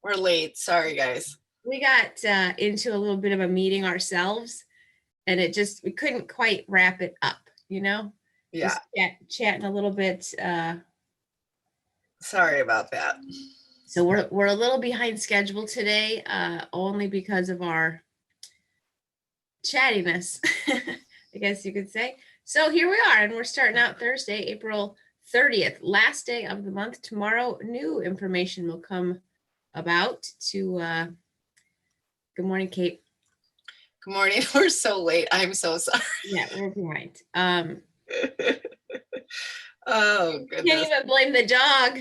We're late. Sorry, guys. We got into a little bit of a meeting ourselves, and we couldn't quite wrap it up, Yeah. Just chatting a little bit. Sorry about that. So we're a little behind schedule today, only because of our chattiness, I guess you could say. So here we are, and we're starting out Thursday, April 30th, last day of the month. Tomorrow, new information will come about to. Good morning, Kate. Good morning. We're so late. I'm so sorry. Yeah, we're behind. Oh, goodness. Can't even blame the dog.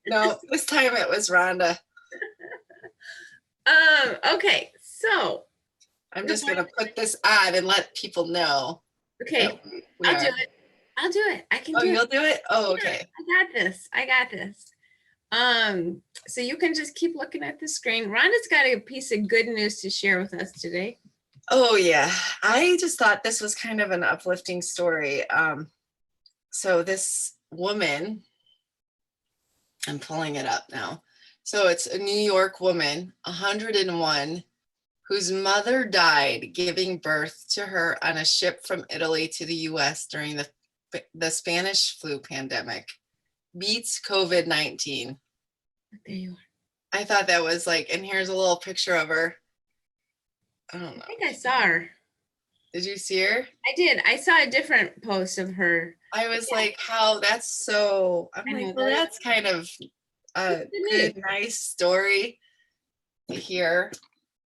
No, this time it was Rhonda. Okay, so I'm just going to put this on and let people know. Okay, I'll do it. I can do it. Oh, you'll do it? Oh, okay. Yeah, I got this. So you can just keep looking at the screen. Rhonda's got a piece of good news to share with us today. Oh, yeah. I just thought this was kind of an uplifting story. So this woman, I'm pulling it up now. So it's a New York woman, 101, whose mother died giving birth to her on a ship from Italy to the US during the Spanish flu pandemic. Beats COVID-19. There you are. I thought that was and here's a little picture of her. I don't know. I think I saw her. Did you see her? I did. I saw a different post of her. I was like, how that's so, I'm like, well, that's kind of a good, nice story to hear.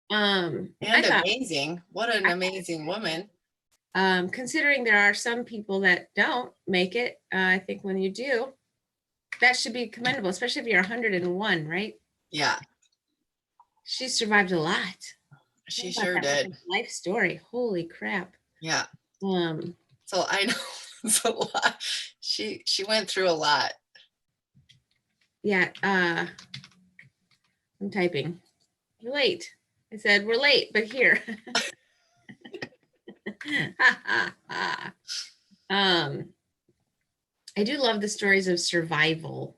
And amazing. What an amazing woman. Considering there are some people that don't make it, I think when you do, that should be commendable, especially if you're 101, right? Yeah. She survived a lot. She sure did. Life story. Holy crap. Yeah. So I know it's a lot. She went through a lot. Yeah. I'm typing. We're late. I said we're late, but here. I do love the stories of survival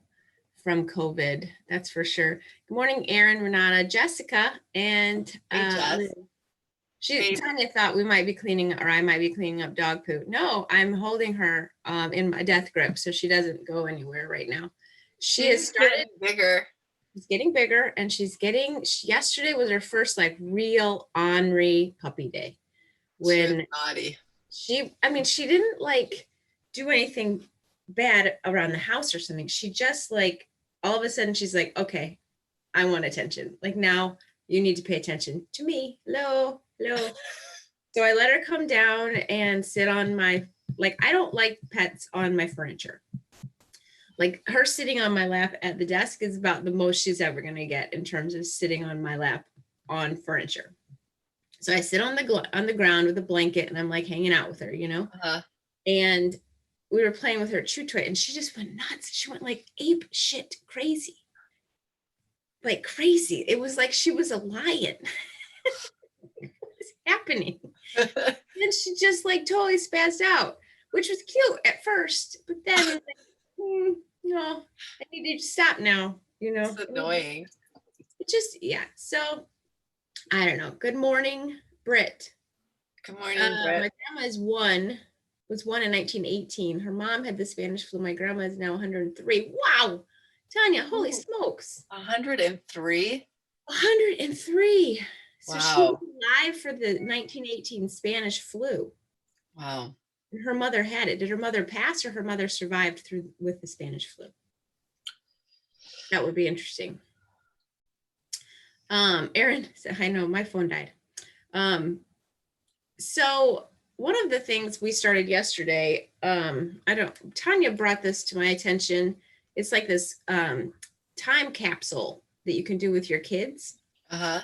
from COVID. That's for sure. Good morning, Erin, Renata, Jessica, and hey, Jess. Tanya thought we might be cleaning, or I might be cleaning up dog poo. No, I'm holding her in my death grip so she doesn't go anywhere right now. She has started bigger. She's getting bigger, and yesterday was her first real ornery puppy day. When she was naughty. She didn't do anything bad around the house or something. She just all of a sudden she's like, okay, I want attention. Now you need to pay attention to me. Hello. So I let her come down and sit on my, I don't like pets on my furniture. Her sitting on my lap at the desk is about the most she's ever going to get in terms of sitting on my lap on furniture. So I sit on the ground with a blanket, and I'm hanging out with her, Uh-huh. And we were playing with her chew toy, and she just went nuts. She went ape shit crazy. Crazy. It was like she was a lion. What is happening? And she just totally spazzed out, which was cute at first, but then no, I need to stop now, It's annoying. It just, yeah. So I don't know. Good morning, Britt. Good morning, Britt. My grandma was one in 1918. Her mom had the Spanish flu. My grandma is now 103. Wow. Tanya, holy smokes. 103? 103. So wow. She was alive for the 1918 Spanish flu. Wow. And her mother had it. Did her mother pass, or her mother survived with the Spanish flu? That would be interesting. Erin said, I know my phone died. So one of the things we started yesterday, Tanya brought this to my attention. It's this time capsule that you can do with your kids. Uh-huh.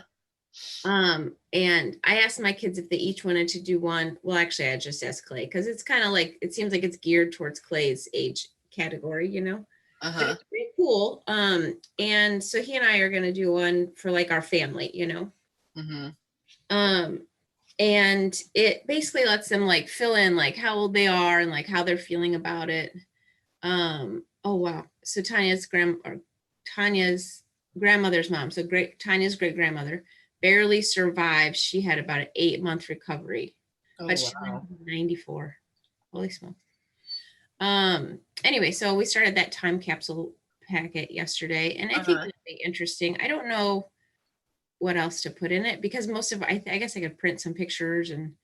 And I asked my kids if they each wanted to do one. Well, actually, I just asked Clay, because it's kind of it seems like it's geared towards Clay's age category, Uh-huh. But it's pretty cool. And so he and I are going to do one for our family, Mm-hmm. And it basically lets them fill in how old they are and how they're feeling about it. Oh wow. So Tanya's grandmother's mom. So Tanya's great grandmother barely survived. She had about an 8-month recovery, Oh, but she lived wow. to 94. Holy smokes. Anyway, so we started that time capsule packet yesterday, and I think Uh-huh. it'll be interesting. I don't know what else to put in it because most of I guess I could print some pictures and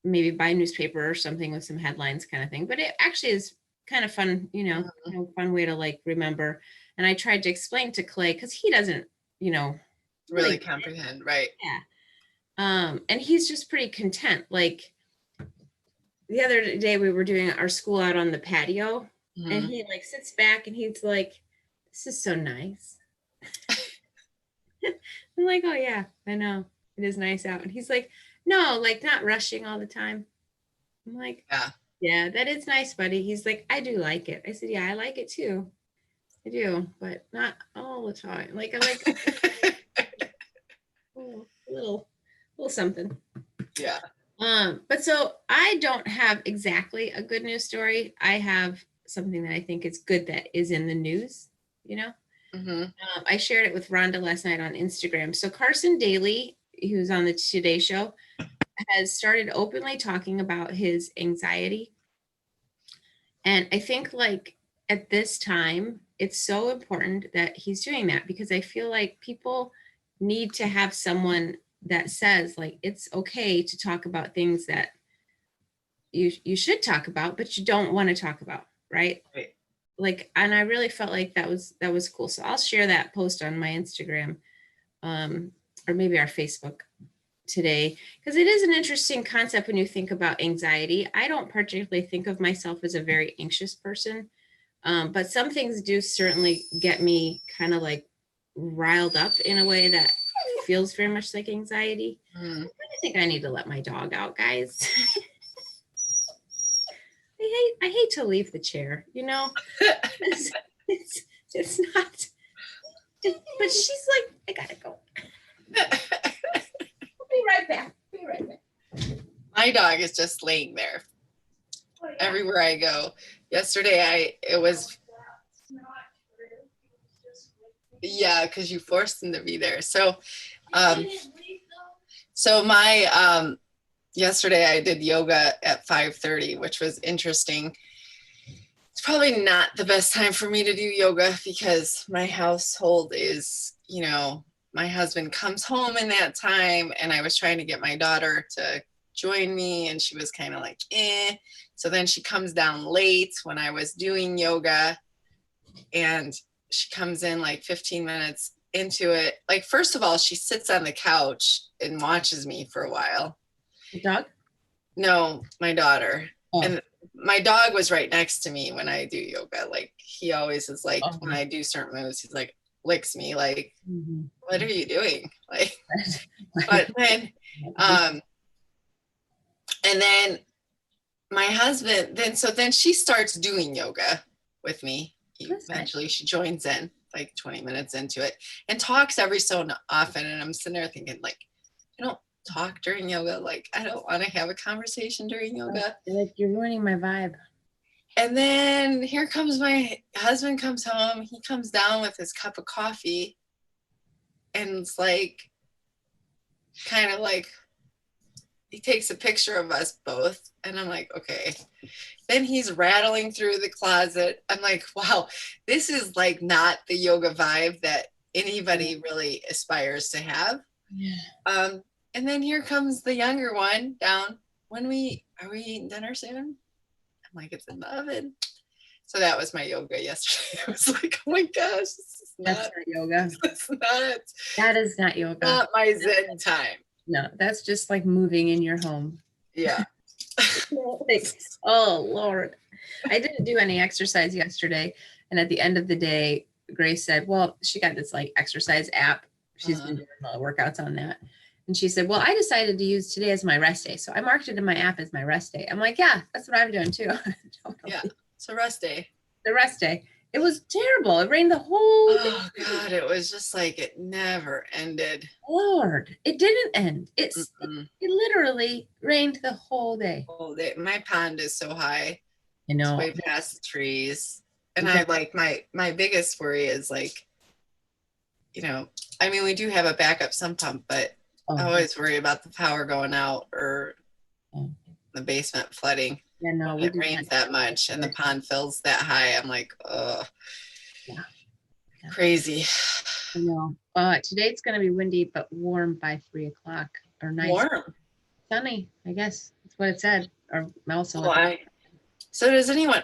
maybe buy newspaper or something with some headlines kind of thing. But it actually is kind of fun, Mhm. fun way to like remember. And I tried to explain to Clay because he doesn't, you know, Really really, comprehend, right? yeah. And he's just pretty content. Like the other day we were doing our school out on the patio and Mhm. he like sits back and he's like, this is so nice. I'm like, oh yeah, I know. It is nice out. And he's like, no, like not rushing all the time. I'm like, Yeah. yeah, that is nice, buddy. He's like, I do like it. I said, yeah, I like it too. I do, but not all the time. Like I like a little something. Yeah. But so I don't have exactly a good news story. I have something that I think is good that is in the news, you know. Hmm. I shared it with Rhonda last night on Instagram. So Carson Daly, who's on the Today Show, has started openly talking about his anxiety. And I think like at this time, it's so important that he's doing that because I feel like people need to have someone that says like it's okay to talk about things that you should talk about, but you don't want to talk about, right? Right. Like, and I really felt like that was cool. So I'll share that post on my Instagram, um, or maybe our Facebook today, because it is an interesting concept when you think about anxiety. I don't particularly think of myself as a very anxious person, but some things do certainly get me kind of like riled up in a way that feels very much like anxiety. Mm. I think I need to let my dog out, guys. I hate to leave the chair, you know. It's it's, it's not. But she's like, I gotta go. I'll be right back. Be right back. My dog is just laying there Oh, yeah. everywhere I go. Yesterday, it was, yeah, because you forced him to be there. Um, so yesterday I did yoga at 5:30, which was interesting. It's probably not the best time for me to do yoga because my household is, my husband comes home in that time, and I was trying to get my daughter to join me, and she was kind of like, eh. So then she comes down late when I was doing yoga, and she comes in like 15 minutes into it. Like, first of all, she sits on the couch and watches me for a while. The dog? No, my daughter. Oh. And my dog was right next to me when I do yoga. Like, he always is like, Oh. when I do certain moves, he's like, licks me, like, Mm-hmm. what are you doing? Like, but then, and then my husband, then she starts doing yoga with me. Eventually, she joins in like 20 minutes into it and talks every so often. And I'm sitting there thinking, like, I don't talk during yoga. Like, I don't want to have a conversation during yoga. Like, you're ruining my vibe. And then here comes my husband comes home. He comes down with his cup of coffee, and it's like, kind of like, he takes a picture of us both. And I'm like, okay. Then he's rattling through the closet. I'm like, wow, this is like not the yoga vibe that anybody really aspires to have. Yeah. And then here comes the younger one down. Are we eating dinner soon? I'm like, it's in the oven. So that was my yoga yesterday. I was like, oh my gosh, That's not yoga. That is not yoga. Not my Zen time. No, that's just like moving in your home. Yeah. Like, oh Lord. I didn't do any exercise yesterday. And at the end of the day, Grace said, well, she got this like exercise app. She's been doing all the workouts on that. And she said, well, I decided to use today as my rest day. So I marked it in my app as my rest day. I'm like, yeah, that's what I'm doing too. Totally. Yeah, it's a rest day. The rest day. It was terrible. It rained the whole day. Oh God, it was just like it never ended. Lord, it didn't end. It literally rained the whole day. My pond is so high. I know. It's way past the trees. And I like my biggest worry is like you know, I mean, we do have a backup sump pump, but I always worry about the power going out or the basement flooding. Yeah, no, When it rains that much and the pond fills that high. I'm like, oh, yeah. Crazy. I know. Today it's going to be windy but warm by 3 o'clock or nice. Warm. Sunny, I guess that's what it said. Or also. So does anyone?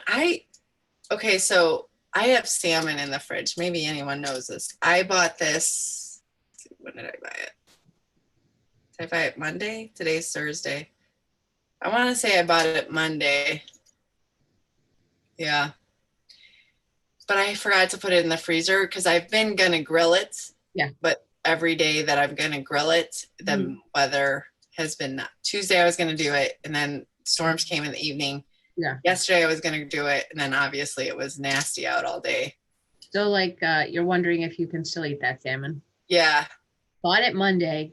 Okay, so I have salmon in the fridge. Maybe anyone knows this. I bought this. When did I buy it? Did I buy it Monday? Today's Thursday. I want to say I bought it Monday. Yeah. But I forgot to put it in the freezer because I've been going to grill it. Yeah. But every day that I'm going to grill it, the weather has been not. Tuesday I was going to do it, and then storms came in the evening. Yeah. Yesterday I was going to do it, and then obviously it was nasty out all day. So like you're wondering if you can still eat that salmon. Yeah. Bought it Monday.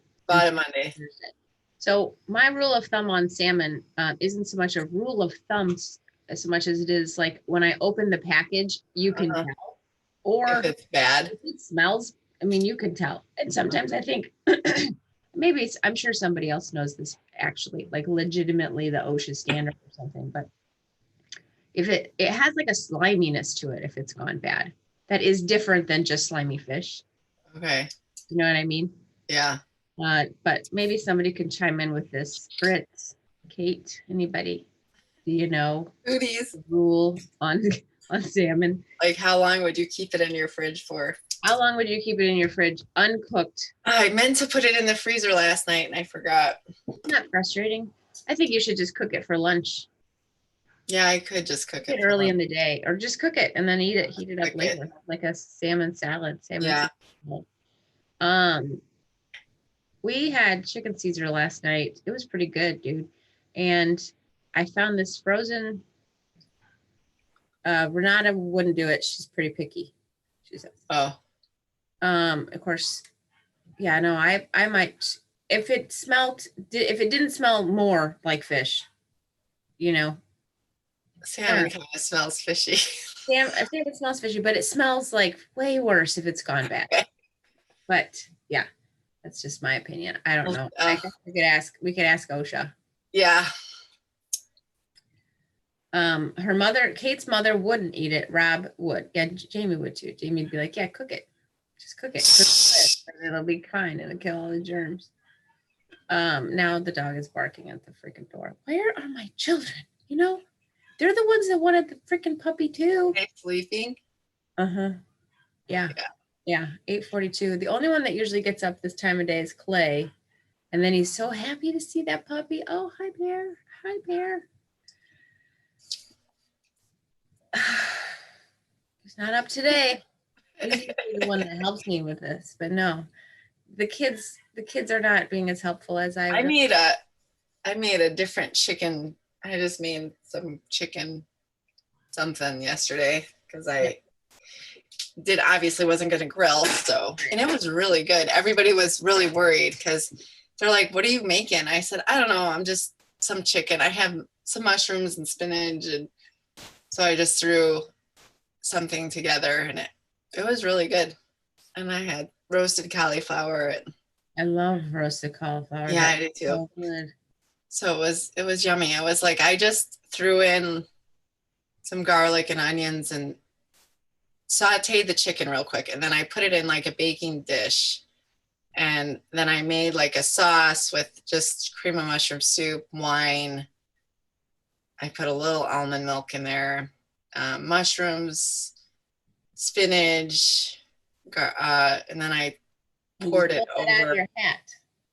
So my rule of thumb on salmon isn't so much a rule of thumb so much as it is like when I open the package, you can tell. Or if it's bad. If it smells, I mean, you can tell. And sometimes I think maybe I'm sure somebody else knows this actually, like legitimately the OSHA standard or something, but if it has like a sliminess to it, if it's gone bad, that is different than just slimy fish. Okay. You know what I mean? Yeah. But maybe somebody can chime in with this. Fritz, Kate, anybody? Do you know the rule on salmon? Like how long would you keep it in your fridge for? How long would you keep it in your fridge uncooked? I meant to put it in the freezer last night and I forgot. Isn't that frustrating? I think you should just cook it for lunch. Yeah, I could just cook it early in the day, or just cook it and then eat it, heat it up later, like a salmon salad. Yeah. We had chicken Caesar last night. It was pretty good, dude. And I found this frozen. Renata wouldn't do it. She's pretty picky. She says. Oh. Of course. Yeah, no, I might, if it didn't smell more like fish, you know. Salmon kind of smells fishy. I think it smells fishy, but it smells like way worse if it's gone bad. But yeah, that's just my opinion. I don't know. I guess we could ask OSHA. Yeah. Her mother, Kate's mother, wouldn't eat it. Rob would. Yeah, Jamie would too. Jamie'd be like, yeah, cook it. Just cook it. It'll be fine. It'll kill all the germs. Now the dog is barking at the freaking door. Where are my children? You know, they're the ones that wanted the freaking puppy too. They're sleeping. Yeah. 8:42. The only one that usually gets up this time of day is Clay. And then he's so happy to see that puppy. Oh, hi, Bear. Hi, Bear. He's not up today. He's the one that helps me with this. But no, the kids are not being as helpful as I made a different chicken. I just made some chicken something yesterday because I obviously wasn't going to grill. So, and it was really good. Everybody was really worried because they're like, what are you making? I said, I don't know. I'm just some chicken. I have some mushrooms and spinach. And so I just threw something together and it was really good. And I had roasted cauliflower. I love roasted cauliflower. Yeah, I do too. So good. So it was yummy. It was like, I just threw in some garlic and onions and sauteed the chicken real quick. And then I put it in like a baking dish. And then I made like a sauce with just cream of mushroom soup, wine. I put a little almond milk in there, mushrooms, spinach, and then I poured it over. Out of your hat.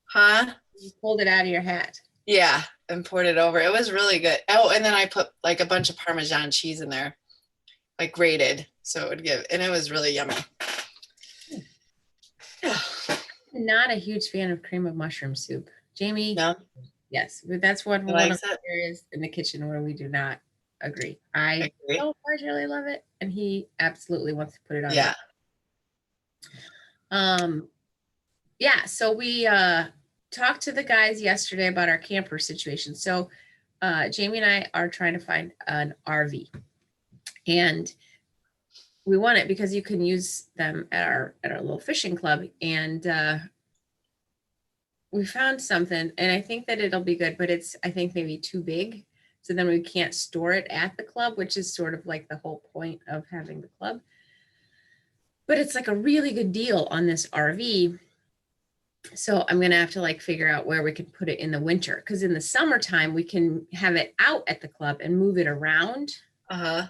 Huh? You pulled it out of your hat. Yeah, and poured it over. It was really good. Oh, and then I put like a bunch of Parmesan cheese in there, like grated, so it would give, and it was really yummy. Yeah. I'm not a huge fan of cream of mushroom soup. Jamie? No. Yes, but that's one of the areas in the kitchen where we do not agree. I don't partially love it, and he absolutely wants to put it on. Yeah. Yeah, so we talked to the guys yesterday about our camper situation. So Jamie and I are trying to find an RV. And we want it because you can use them at our little fishing club. And we found something, and I think that it'll be good, but it's, I think, maybe too big. So then we can't store it at the club, which is sort of like the whole point of having the club. But it's like a really good deal on this RV. So I'm going to have to like figure out where we can put it in the winter, because in the summertime we can have it out at the club and move it around. Uh-huh.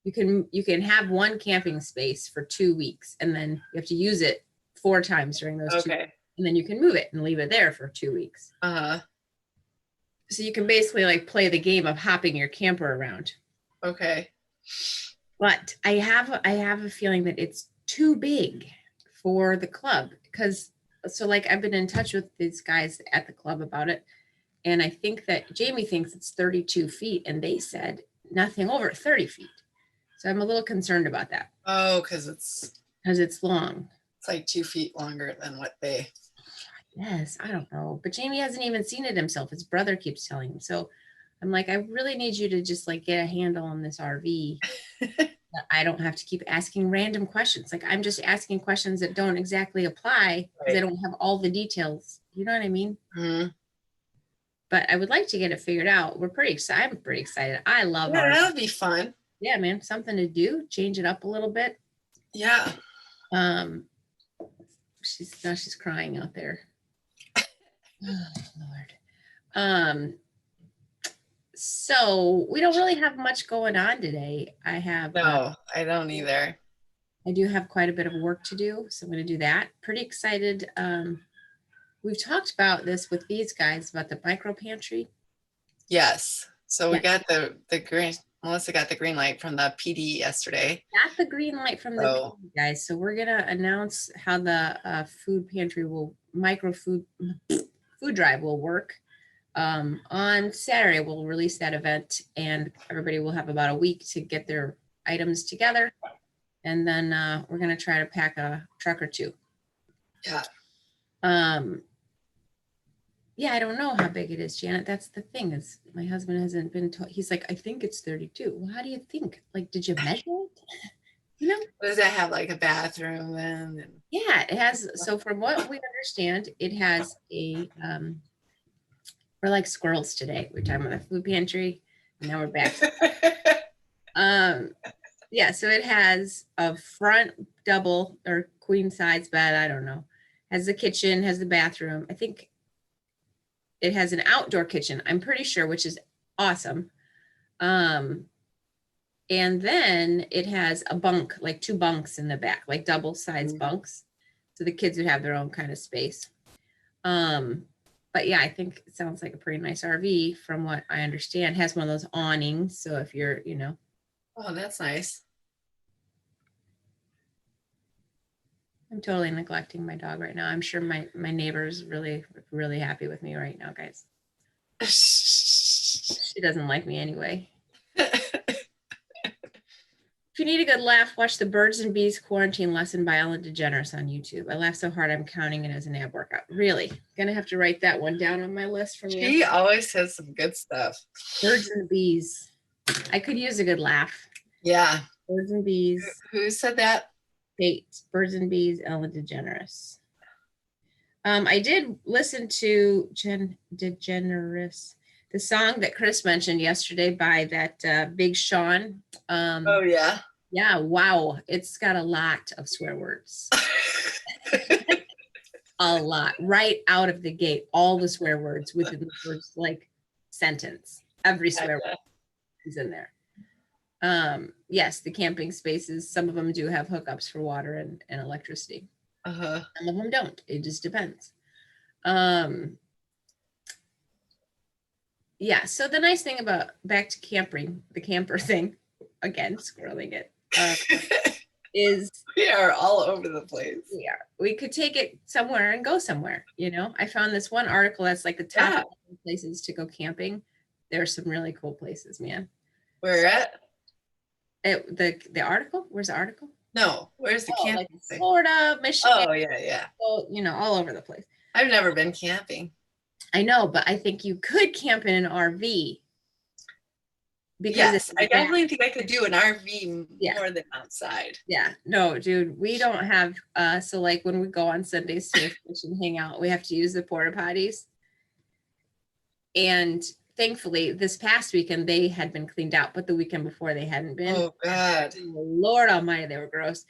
You can have one camping space for 2 weeks, and then you have to use it 4 times during those 2 weeks, and then you can move it and leave it there for 2 weeks. Uh-huh. So you can basically like play the game of hopping your camper around. Okay. But I have a feeling that it's too big for the club, because so like I've been in touch with these guys at the club about it, and I think that Jamie thinks it's 32 feet, and they said nothing over 30 feet. So I'm a little concerned about that. Oh, because it's long. It's like 2 feet longer than what they. Yes, I don't know. But Jamie hasn't even seen it himself. His brother keeps telling him. So I'm like, I really need you to just like get a handle on this RV. I don't have to keep asking random questions. Like I'm just asking questions that don't exactly apply because I don't have all the details. You know what I mean? Mm-hmm. But I would like to get it figured out. We're pretty excited. I'm pretty excited. I love Yeah, that'll be fun. Yeah, man. Something to do. Change it up a little bit. Yeah. She's crying out there. Oh, Lord. So we don't really have much going on today. No, I don't either. I do have quite a bit of work to do, so I'm going to do that. Pretty excited. We've talked about this with these guys about the micro pantry. Yes. So we got the green. Melissa got the green light from the PD yesterday. Got the green light from the PD, guys. So we're gonna announce how the food pantry micro food drive will work. On Saturday, we'll release that event, and everybody will have about a week to get their items together. And then we're going to try to pack a truck or 2. Yeah. Yeah, I don't know how big it is, Janet. That's the thing, is my husband hasn't been told. He's like, I think it's 32. Well, how do you think? Like, did you measure it? You know? Does it have like a bathroom then? Yeah, it has. So from what we understand, it has a we're like squirrels today. We're talking about the food pantry, and now we're back. Yeah, so it has a front double or queen size bed. I don't know. Has the kitchen, has the bathroom. I think it has an outdoor kitchen, I'm pretty sure, which is awesome. And then it has a bunk, like 2 bunks in the back, like double size bunks. So the kids would have their own kind of space. But yeah, I think it sounds like a pretty nice RV from what I understand. It has one of those awnings. So if you're, Oh, that's nice. I'm totally neglecting my dog right now. I'm sure my neighbor's really, really happy with me right now, guys. She doesn't like me anyway. If you need a good laugh, watch the Birds and Bees Quarantine Lesson by Ellen DeGeneres on YouTube. I laugh so hard I'm counting it as an ab workout. Really? Gonna have to write that one down on my list from you. She always has some good stuff. Birds and Bees. I could use a good laugh. Yeah. Birds and Bees. Who said that? Fate. Birds and Bees, Ellen DeGeneres. I did listen to Jen DeGeneres, the song that Chris mentioned yesterday by that Big Sean. Oh, yeah. Yeah, wow. It's got a lot of swear words. A lot. Right out of the gate. All the swear words within the first sentence. Every swear word is in there. Yes, the camping spaces, some of them do have hookups for water and electricity. Uh-huh. Some of them don't. It just depends. Yeah, so the nice thing about back to camping, the camper thing, again, squirreling it, is we are all over the place. We are. We could take it somewhere and go somewhere, I found this one article that's like the top places to go camping. There are some really cool places, man. Where at? The article? Where's the article? No, where's the camping? Like Florida, Michigan. Oh, yeah. So, all over the place. I've never been camping. I know, but I think you could camp in an RV. because Yes, I it's bad. definitely think I could do an RV Yeah. more than outside. Yeah, no, dude, we don't have so like when we go on Sundays to fish and hang out, we have to use the porta potties. And thankfully, this past weekend they had been cleaned out, but the weekend before they hadn't been. Oh God. Oh, Lord Almighty, they were gross.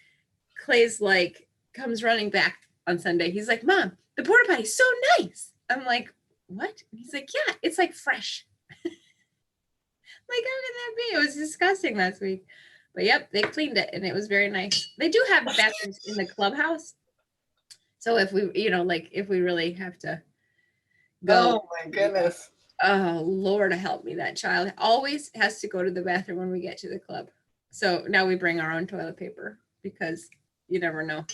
Clay's like comes running back on Sunday. He's like, "Mom, the porta potty's so nice." I'm like, "What?" He's like, "Yeah, it's like fresh." Like, how could that be? It was disgusting last week. But yep, they cleaned it and it was very nice. They do have bathrooms in the clubhouse. So if we, like if we really have to go, Oh my goodness. oh Lord help me, that child always has to go to the bathroom when we get to the club. So now we bring our own toilet paper because you never know.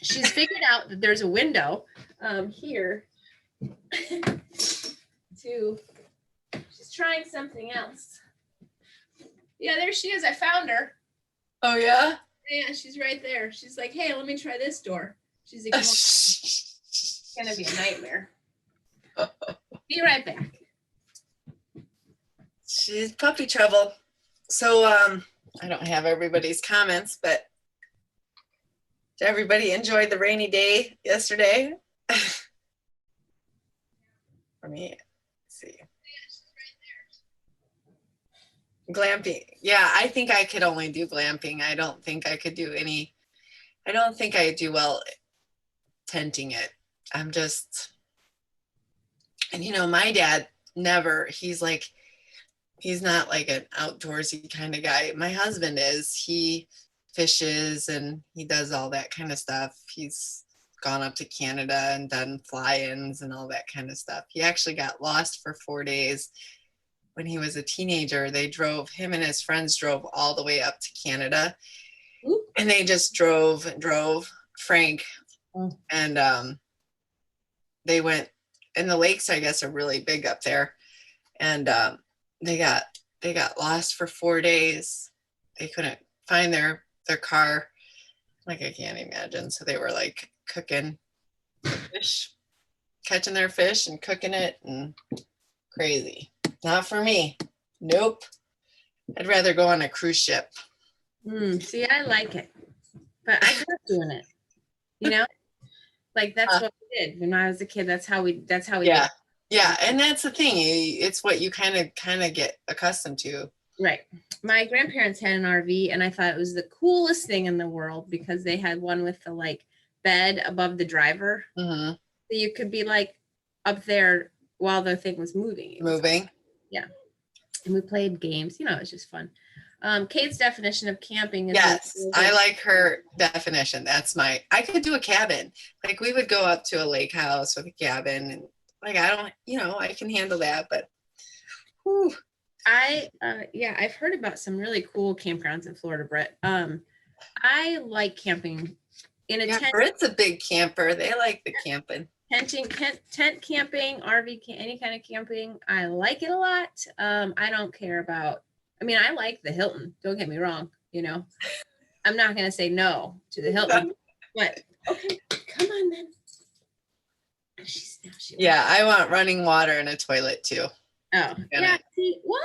She's figured out that there's a window here to, she's trying something else. Yeah, there she is. I found her. Oh yeah? Yeah, she's right there. She's like, "Hey, let me try this door." She's like, "It's gonna be a nightmare." Be right back. She's puppy trouble. So I don't have everybody's comments, but did everybody enjoy the rainy day yesterday? For me, let's see. Glamping. Yeah, I think I could only do glamping. I don't think I could do any, I don't think I do well tenting it. I'm just, and my dad never, he's not like an outdoorsy kind of guy. My husband is. He fishes and he does all that kind of stuff. He's gone up to Canada and done fly-ins and all that kind of stuff. He actually got lost for 4 days when he was a teenager. Him and his friends drove all the way up to Canada. Ooh. And they just drove and drove. Frank. Oh. And they went, and the lakes, I guess, are really big up there. And they got lost for 4 days. They couldn't find their car. Like, I can't imagine. So they were like cooking fish, catching their fish and cooking it, and crazy. Not for me. Nope. I'd rather go on a cruise ship. See, I like it, but I grew up doing it. Like that's what we did when I was a kid. That's how we Yeah. Yeah, and that's the thing. It's what you kind of get accustomed to. Right. My grandparents had an RV, and I thought it was the coolest thing in the world because they had one with the like bed above the driver. Mm-hmm. So you could be like up there while the thing was moving. Yeah. And we played games. It was just fun. Kate's definition of camping is yes, I like her definition. I could do a cabin. Like, we would go up to a lake house with a cabin, and like, I don't, I can handle that, but whew. I've heard about some really cool campgrounds in Florida, Brett. I like camping in a tent. Brett's a big camper. They like the camping. Tent camping, RV, any kind of camping. I like it a lot. I don't care about, I like the Hilton. Don't get me wrong. I'm not going to say no to the Hilton, but okay, come on then. Yeah, I want running water and a toilet too. Oh, yeah. See, well,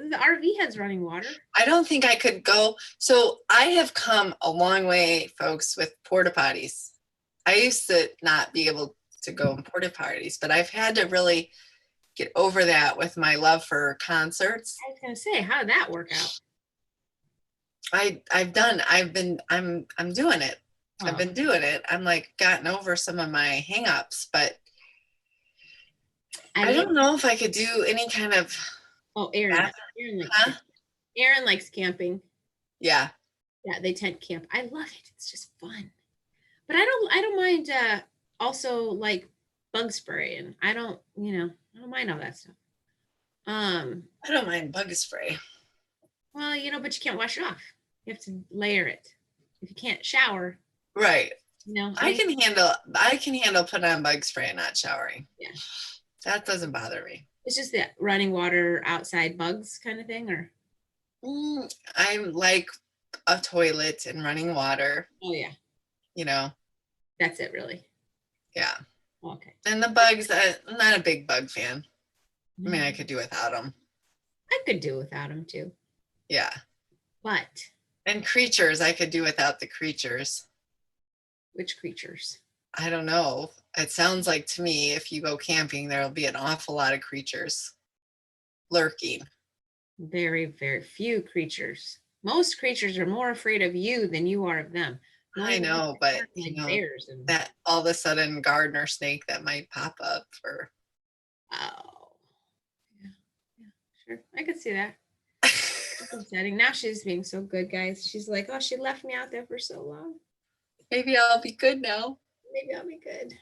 the RV has running water. I don't think I could go. So I have come a long way, folks, with porta potties. I used to not be able to go in porta potties, but I've had to really get over that with my love for concerts. I was gonna say, how did that work out? I'm doing it. Oh. I've been doing it. I'm like gotten over some of my hangups, but I don't know if I could do any kind of. Oh, Aaron likes camping. Yeah. Yeah, they tent camp. I love it. It's just fun. But I don't mind also like bug spray, and I don't mind all that stuff. I don't mind bug spray. Well, but you can't wash it off. You have to layer it. If you can't shower. Right. I can handle putting on bug spray and not showering. Yeah. That doesn't bother me. It's just the running water outside bugs kind of thing, or? I like a toilet and running water. Oh, yeah. That's it, really. Yeah. Okay. And the bugs, I'm not a big bug fan. I mean, I could do without them. I could do without them too. Yeah. But And creatures, I could do without the creatures. which creatures? I don't know. It sounds like to me, if you go camping, there'll be an awful lot of creatures lurking. Very, very few creatures. Most creatures are more afraid of you than you are of them. The I only ones know, that but aren't, you like know, bears and that all of a sudden gardener snake that might pop up or oh yeah, yeah, sure. I could see that. It's upsetting. Now she's being so good, guys. She's like, oh, she left me out there for so long. maybe I'll be good now. Maybe I'll be good.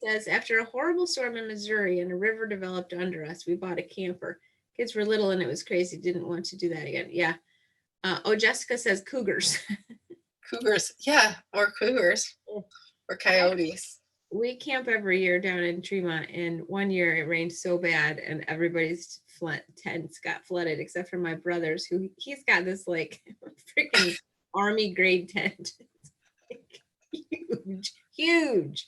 Says after a horrible storm in Missouri and a river developed under us, we bought a camper. Kids were little and it was crazy. Didn't want to do that again. Yeah. Oh, Jessica says cougars. Cougars, yeah, or cougars or coyotes. We camp every year down in Tremont, and one year it rained so bad and everybody's tents got flooded except for my brother's, who he's got this like freaking army grade tent. Huge, huge,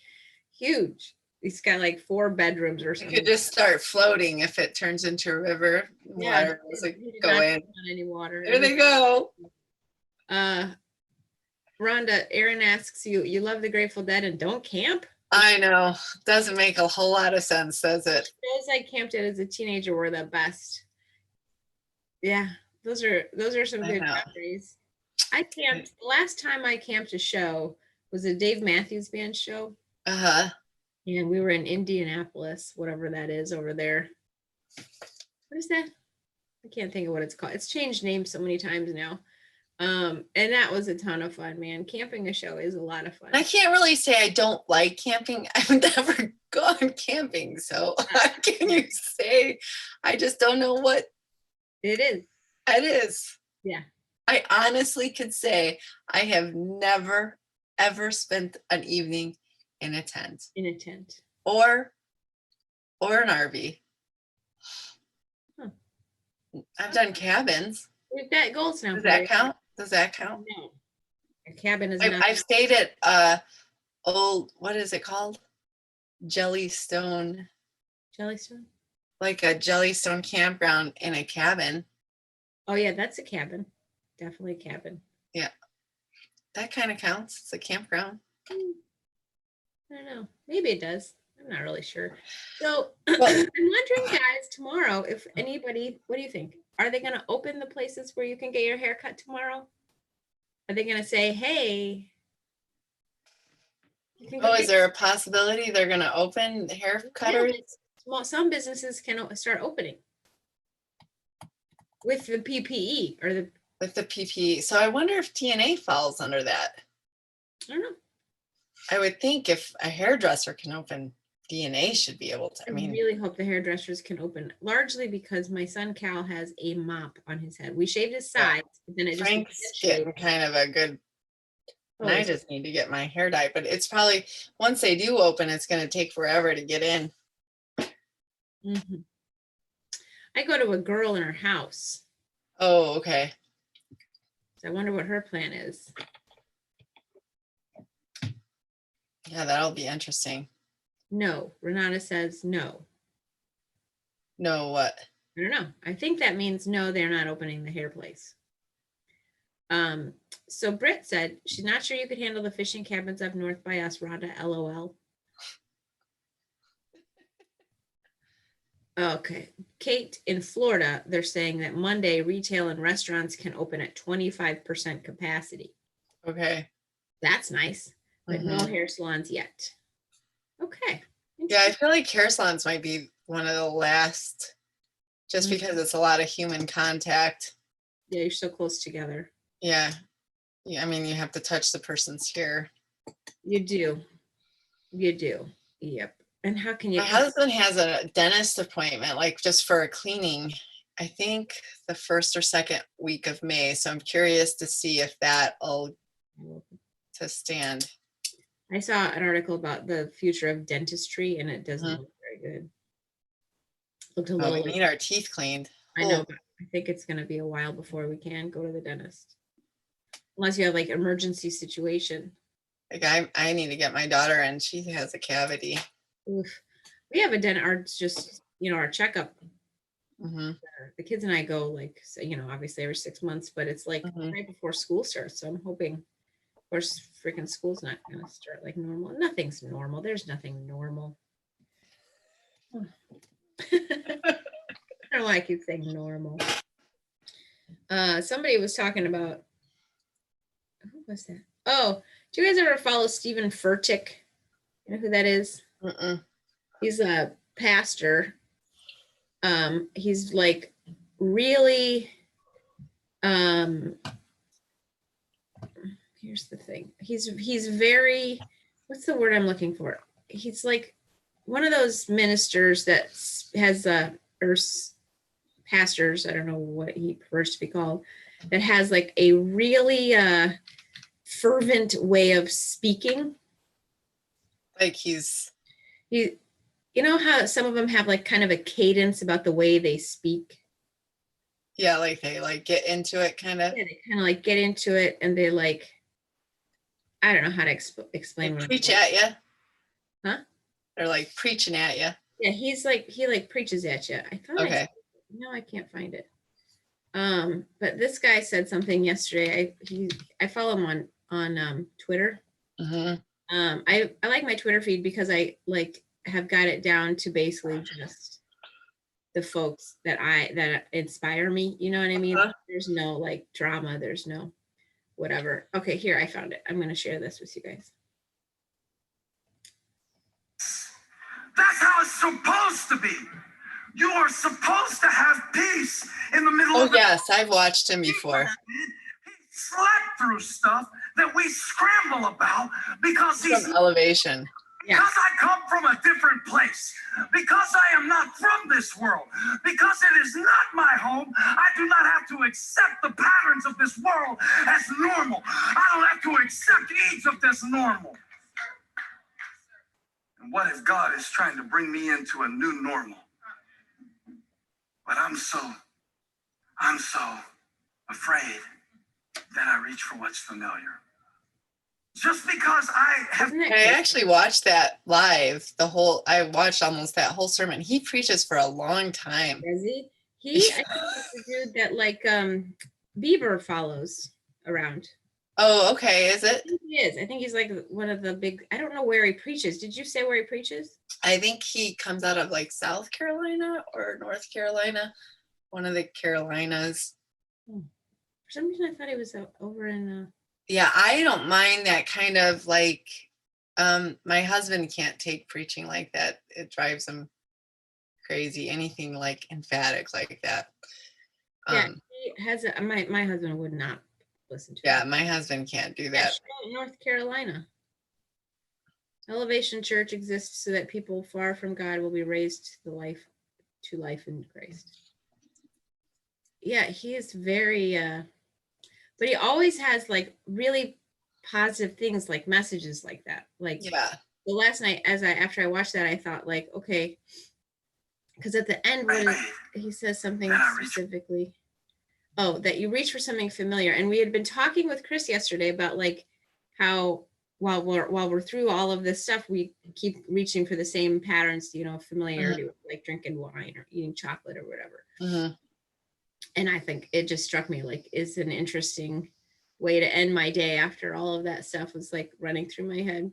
huge. He's got like 4 bedrooms or You something. could just start floating if it turns into a river. Yeah, Water doesn't he did go not in. put on any water. There they go. Rhonda, Aaron asks you, you love the Grateful Dead and don't camp? I know. Doesn't make a whole lot of sense, does it? Those I camped at as a teenager were the best. Yeah, those are some I good know. memories. I camped the last time I camped a show was a Dave Matthews Band show. Uh-huh. And we were in Indianapolis, whatever that is over there. What is that? I can't think of what it's called. It's changed names so many times now. And that was a ton of fun, man. Camping a show is a lot of fun. I can't really say I don't like camping. I've never gone camping, so how can you say? I just don't know what It is. it is. Yeah. I honestly could say I have never, ever spent an evening in a tent In a tent. or an RV. Huh. I've done cabins. We've got goals now. Does that count? Does that count? No. A cabin is I've stayed at old, what is it called? Jellystone, Jellystone. like a Jellystone campground in a cabin. Oh yeah, that's a cabin. Definitely a cabin. Yeah. That kind of counts. It's a campground. I don't know. Maybe it does. I'm not really sure. So Well, I'm wondering, guys, tomorrow, if anybody, what do you think? Are they going to open the places where you can get your hair cut tomorrow? Are they going to say, hey, you can go oh, get is there a possibility they're going to open hair cutters? well, some businesses can start opening with the PPE or the, With the PPE. So I wonder if TNA falls under that. I don't know. I would think if a hairdresser can open, DNA should be able to. I mean, really hope the hairdressers can open, largely because my son Cal has a mop on his head. We shaved his sides, but then it just Frank's getting kind of a good. And I just need to get my hair dyed, but it's probably once they do open, it's going to take forever to get in. Mm-hmm. I go to a girl in her house. Oh, okay. So I wonder what her plan is. Yeah, that'll be interesting. No, Renata says no. No, what? I don't know. I think that means no, they're not opening the hair place. So Britt said she's not sure you could handle the fishing cabins up north by us, Rhonda, LOL. Okay. Kate, in Florida, they're saying that Monday retail and restaurants can open at 25% capacity. Okay. That's nice, but no hair salons yet. Okay. Yeah, I feel like hair salons might be one of the last, just because it's a lot of human contact. Yeah, you're so close together. Yeah. Yeah, I mean, you have to touch the person's hair. You do. You do. Yep. And how can you? My husband has a dentist appointment, like just for a cleaning, I think the first or second week of May. So I'm curious to see if that'll to stand. I saw an article about the future of dentistry, and it doesn't look very good. Looked a little. We need our teeth cleaned. I know, but I think it's going to be a while before we can go to the dentist, unless you have like emergency situation. Like I need to get my daughter in. She has a cavity. Oof. We have a dentist, just our checkup Mm-hmm. The kids and I go like, so, obviously every 6 months, but it's like Mm-hmm. right before school starts. So I'm hoping, of course, freaking school's not going to start like normal. Nothing's normal. There's nothing normal. I don't know why I keep saying normal. Somebody was talking about, who was that? Oh, do you guys ever follow Stephen Furtick? You know who that is? Mm-mm. He's a pastor. He's like really, here's the thing. He's very, what's the word I'm looking for? He's like one of those ministers that has or pastors, I don't know what he prefers to be called, that has like a really fervent way of speaking. Like he's, He, you know how some of them have like kind of a cadence about the way they speak? yeah, like they like get into it kind of. Yeah, they kind of like get into it and they like, I don't know how to explain Like what preach I'm at you. Huh? They're like preaching at you. Yeah, he like preaches at you. I thought Okay. no, I can't find it. But this guy said something yesterday. I follow him on Twitter. Mm-hmm. I like my Twitter feed because I like have got it down to basically just the folks that inspire me. You know what I mean? Uh-huh. There's no like drama. There's no whatever. Okay, here I found it. I'm gonna share this with you guys. That's how it's supposed to be. You are supposed to have peace in the middle Oh of the yes, I've watched him before. He slept through stuff that we scramble about because he's From Elevation. Yeah. because I come from a different place, because I am not from this world, because it is not my home. I do not have to accept the patterns of this world as normal. I don't have to accept Egypt as normal. And what if God is trying to bring me into a new normal? But I'm so afraid that I reach for what's familiar. Just because I have. Isn't that I crazy? actually watched that live. I watched almost that whole sermon. He preaches for a long time. Does he? I think he's the dude that like Bieber follows around. Oh, okay. Is I it? think he is. I think he's like one of the big. I don't know where he preaches. Did you say where he preaches? I think he comes out of like South Carolina or North Carolina, one of the Carolinas. For some reason, I thought he was over in. Yeah, I don't mind that kind of like. My husband can't take preaching like that. It drives him crazy. Anything like emphatic like that. Yeah, he has my husband would not listen to. Yeah, him. my husband can't do Yeah, that. North Carolina. Elevation Church exists so that people far from God will be raised to life in Christ. Yeah, he is very but he always has like really positive things, like messages like that. Like Yeah. the last night after I watched that, I thought like, okay, because at the end he says something specifically. Oh, that you reach for something familiar. And we had been talking with Chris yesterday about like how while we're through all of this stuff, we keep reaching for the same patterns, familiarity, with like drinking wine or eating chocolate or whatever. Mm-hmm. And I think it just struck me like it's an interesting way to end my day after all of that stuff was like running through my head.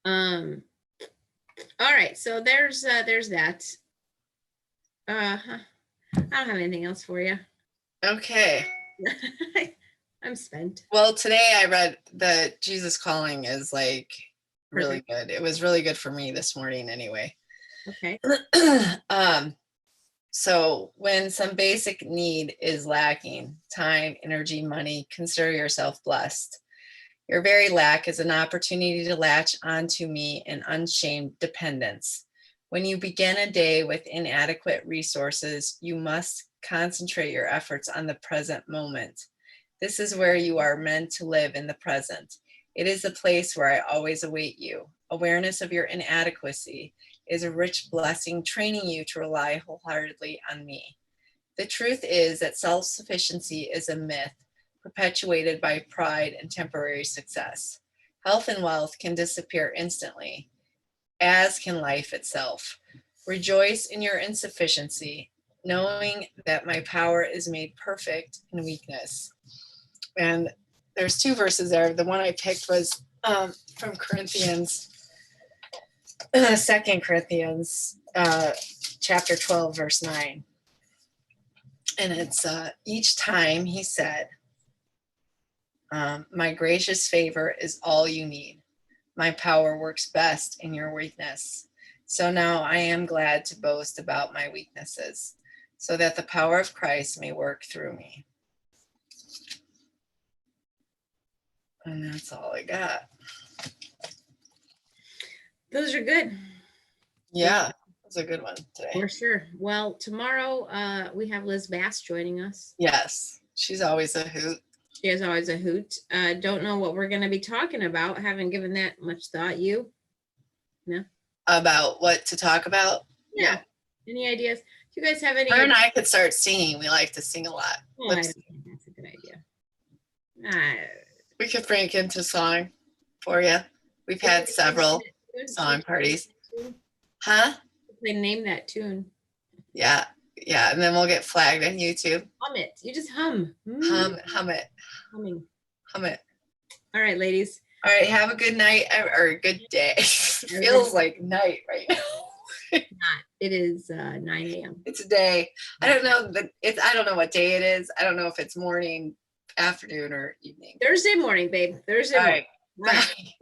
All right, so there's that. I don't have anything else for you. Okay. I'm spent. Well, today I read the Jesus Calling is like really good. It was really good for me this morning anyway. Okay. So when some basic need is lacking, time, energy, money, consider yourself blessed. Your very lack is an opportunity to latch onto me in unshamed dependence. When you begin a day with inadequate resources, you must concentrate your efforts on the present moment. This is where you are meant to live in the present. It is a place where I always await you. Awareness of your inadequacy is a rich blessing, training you to rely wholeheartedly on me. The truth is that self-sufficiency is a myth perpetuated by pride and temporary success. Health and wealth can disappear instantly, as can life itself. Rejoice in your insufficiency, knowing that my power is made perfect in weakness. And there's two verses there. The one I picked was from Corinthians, 2 Corinthians, chapter 12, verse 9. And it's each time he said, my gracious favor is all you need. My power works best in your weakness. So now I am glad to boast about my weaknesses, so that the power of Christ may work through me. And that's all I got. Those are good. Yeah, that's a good one today. For sure. Well, tomorrow we have Liz Bass joining us. Yes, she's always a hoot. She is always a hoot. Don't know what we're going to be talking about. Haven't given that much thought. You? No? About what to talk about? Yeah. Any ideas? Do you guys have any? Her and I could start singing. We like to sing a lot. Oh, I don't think that's a good idea. We could break into song for you. We've had several song parties. Huh? They name that tune. Yeah. Yeah. And then we'll get flagged on YouTube. Hum it. You just hum. Hum it. Humming. Hum it. All right, ladies. All right. Have a good night or a good day. It feels like night right now. Not. It is 9 a.m. It's a day. I don't know I don't know what day it is. I don't know if it's morning, afternoon, or evening. Thursday morning, babe. Thursday All morning. right. All right. Bye.